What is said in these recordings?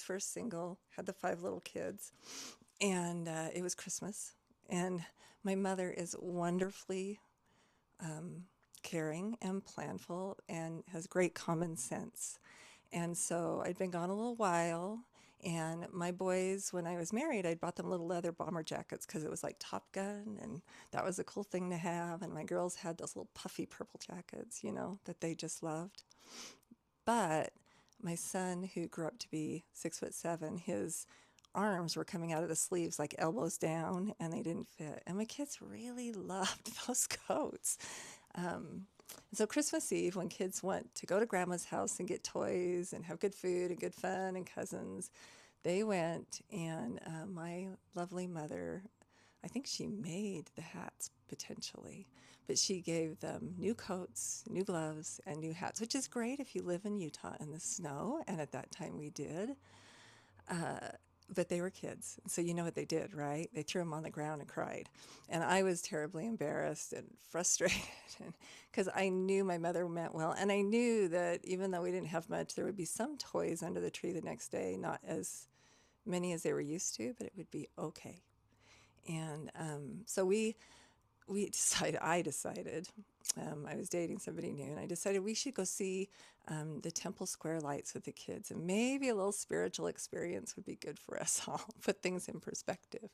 first single, had the 5 little kids, and it was Christmas. And my mother is wonderfully caring and planful and has great common sense. And so I'd been gone a little while. And my boys, when I was married, I'd bought them little leather bomber jackets because it was like Top Gun, and that was a cool thing to have. And my girls had those little puffy purple jackets, that they just loved. But my son, who grew up to be 6'7", his arms were coming out of the sleeves like elbows down, and they didn't fit. And my kids really loved those coats. And so Christmas Eve, when kids want to go to grandma's house and get toys and have good food and good fun and cousins, they went, and my lovely mother, I think she made the hats potentially, but she gave them new coats, new gloves, and new hats, which is great if you live in Utah in the snow, and at that time we did. But they were kids. So you know what they did, right? They threw them on the ground and cried. And I was terribly embarrassed and frustrated because I knew my mother meant well. And I knew that even though we didn't have much, there would be some toys under the tree the next day, not as many as they were used to, but it would be okay. And so I decided, I was dating somebody new, and I decided we should go see the Temple Square lights with the kids, and maybe a little spiritual experience would be good for us all, put things in perspective.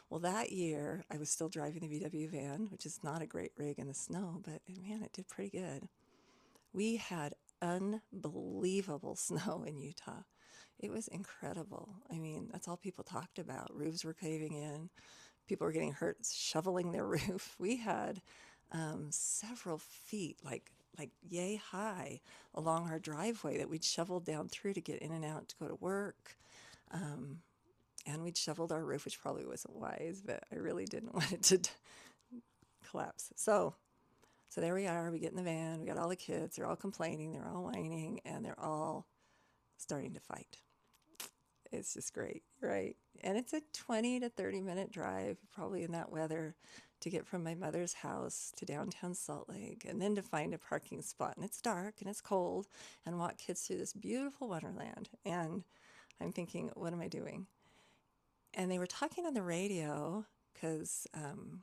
Well, that year, I was still driving the VW van, which is not a great rig in the snow, but man, it did pretty good. We had unbelievable snow in Utah. It was incredible. I mean, that's all people talked about. Roofs were caving in. People were getting hurt shoveling their roof. We had several feet, like yay high, along our driveway that we'd shoveled down through to get in and out to go to work. And we'd shoveled our roof, which probably wasn't wise, but I really didn't want it to collapse. So there we are. We get in the van. We got all the kids. They're all complaining. They're all whining, and they're all starting to fight. It's just great, right? And it's a 20 to 30-minute drive, probably in that weather, to get from my mother's house to downtown Salt Lake, and then to find a parking spot. And it's dark and it's cold, and walk kids through this beautiful wonderland. And I'm thinking, what am I doing? And they were talking on the radio, because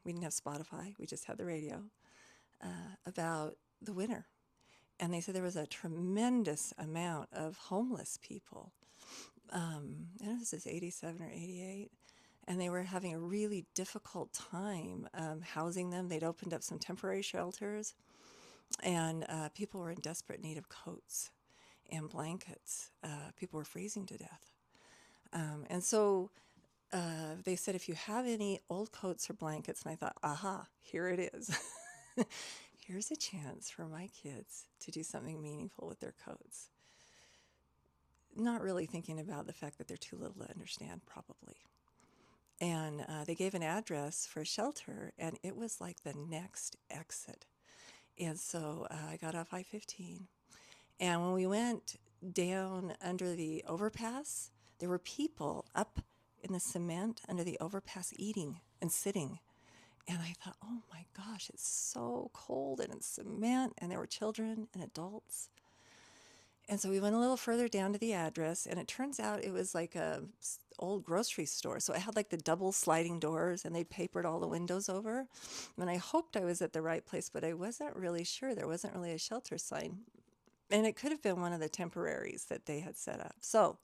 we didn't have Spotify, we just had the radio, about the winter. And they said there was a tremendous amount of homeless people. I don't know if this is 87 or 88, and they were having a really difficult time housing them. They'd opened up some temporary shelters, and people were in desperate need of coats and blankets. People were freezing to death. And so they said, if you have any old coats or blankets, and I thought, aha, here it is. Here's a chance for my kids to do something meaningful with their coats. Not really thinking about the fact that they're too little to understand, probably. And they gave an address for a shelter, and it was like the next exit. And so I got off I-15. And when we went down under the overpass, there were people up in the cement under the overpass eating and sitting. And I thought, oh my gosh, it's so cold and it's cement, and there were children and adults. And so we went a little further down to the address, and it turns out it was like a old grocery store. So it had like the double sliding doors, and they'd papered all the windows over. And I hoped I was at the right place, but I wasn't really sure. There wasn't really a shelter sign. And it could have been one of the temporaries that they had set up. So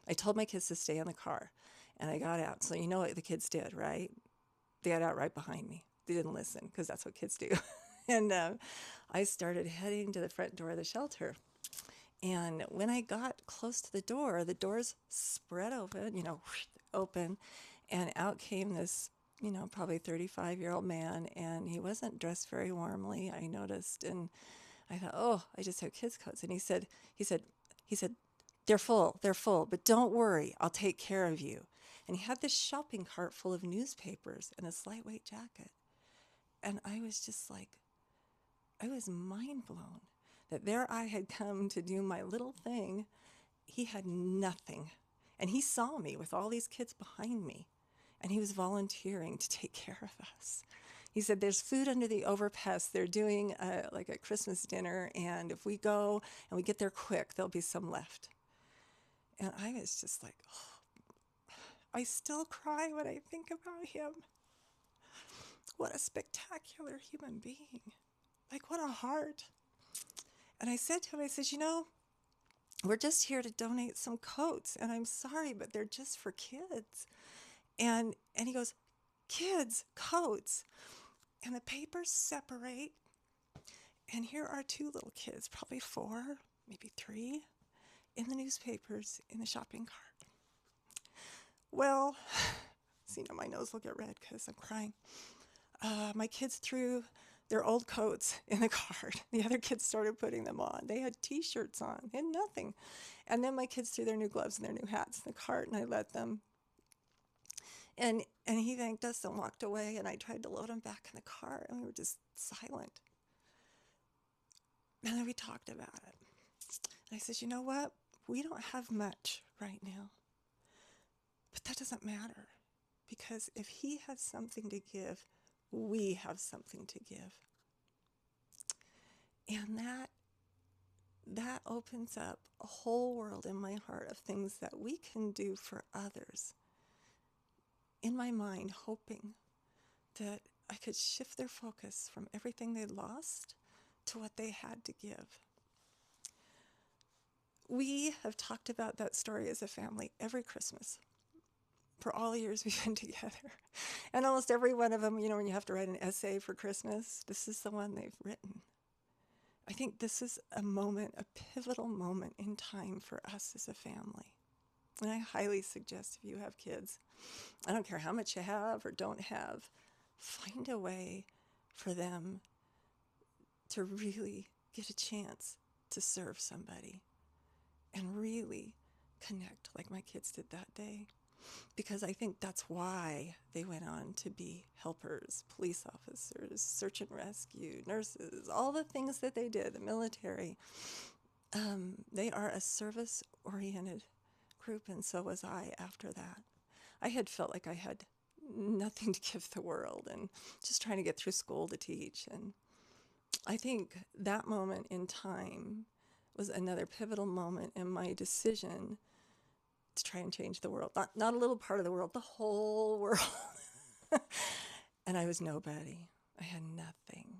I told my kids to stay in the car, and I got out. So you know what the kids did, right? They got out right behind me. They didn't listen, because that's what kids do. And I started heading to the front door of the shelter. And when I got close to the doors spread open, open, and out came this, probably 35-year-old man, and he wasn't dressed very warmly, I noticed. And I thought, oh, I just have kids' coats. And he said, they're full, but don't worry, I'll take care of you. And he had this shopping cart full of newspapers and this lightweight jacket. And I was just like, I was mind blown that there I had come to do my little thing. He had nothing. And he saw me with all these kids behind me, and he was volunteering to take care of us. He said, there's food under the overpass. They're doing like a Christmas dinner, and if we go and we get there quick, there'll be some left. And I was just like, oh, I still cry when I think about him. What a spectacular human being. Like, what a heart. And I said to him, I said, you know, we're just here to donate some coats, and I'm sorry, but they're just for kids. And he goes, kids, coats. And the papers separate, and here are two little kids, probably 4, maybe 3, in the newspapers in the shopping cart. Well, see, now my nose will get red because I'm crying. My kids threw their old coats in the cart. The other kids started putting them on. They had T-shirts on and nothing. And then my kids threw their new gloves and their new hats in the cart, and I let them. And he thanked us and walked away, and I tried to load him back in the car, and we were just silent. And then we talked about it. And I said, you know what? We don't have much right now. But that doesn't matter, because if he has something to give, we have something to give. And that opens up a whole world in my heart of things that we can do for others. In my mind, hoping that I could shift their focus from everything they lost to what they had to give. We have talked about that story as a family every Christmas for all the years we've been together. And almost every one of them, you know, when you have to write an essay for Christmas, this is the one they've written. I think this is a moment, a pivotal moment in time for us as a family. And I highly suggest if you have kids, I don't care how much you have or don't have, find a way for them to really get a chance to serve somebody and really connect like my kids did that day. Because I think that's why they went on to be helpers, police officers, search and rescue, nurses, all the things that they did, the military. They are a service-oriented group, and so was I after that. I had felt like I had nothing to give the world and just trying to get through school to teach. And I think that moment in time was another pivotal moment in my decision to try and change the world. Not a little part of the world, the whole world. And I was nobody. I had nothing.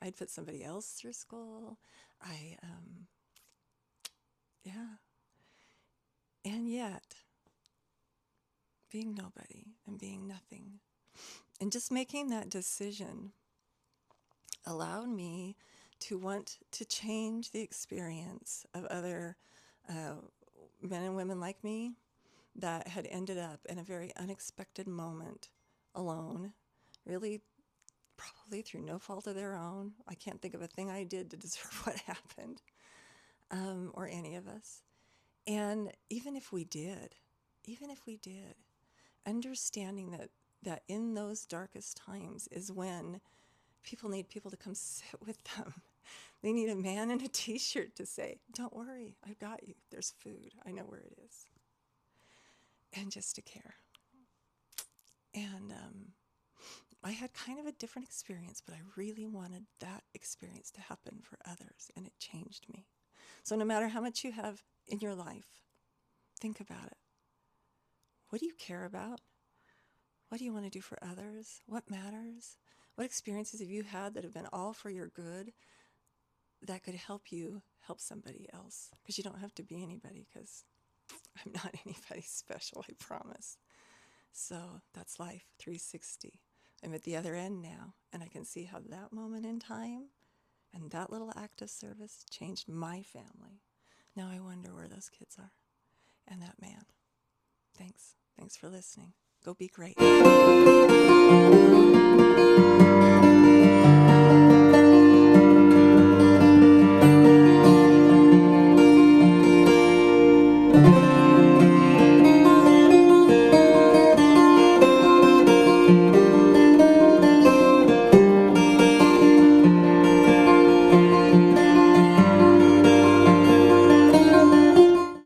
I'd put somebody else through school. And yet, being nobody and being nothing, and just making that decision allowed me to want to change the experience of other men and women like me that had ended up in a very unexpected moment alone, really probably through no fault of their own. I can't think of a thing I did to deserve what happened, or any of us. And even if we did, understanding that in those darkest times is when people need people to come sit with them. They need a man in a T-shirt to say, don't worry, I've got you. There's food. I know where it is. And just to care. And I had kind of a different experience, but I really wanted that experience to happen for others, and it changed me. So no matter how much you have in your life, think about it. What do you care about? What do you want to do for others? What matters? What experiences have you had that have been all for your good that could help you help somebody else? Because you don't have to be anybody, because I'm not anybody special, I promise. So that's life 360. I'm at the other end now, and I can see how that moment in time and that little act of service changed my family. Now I wonder where those kids are and that man. Thanks for listening. Go be great.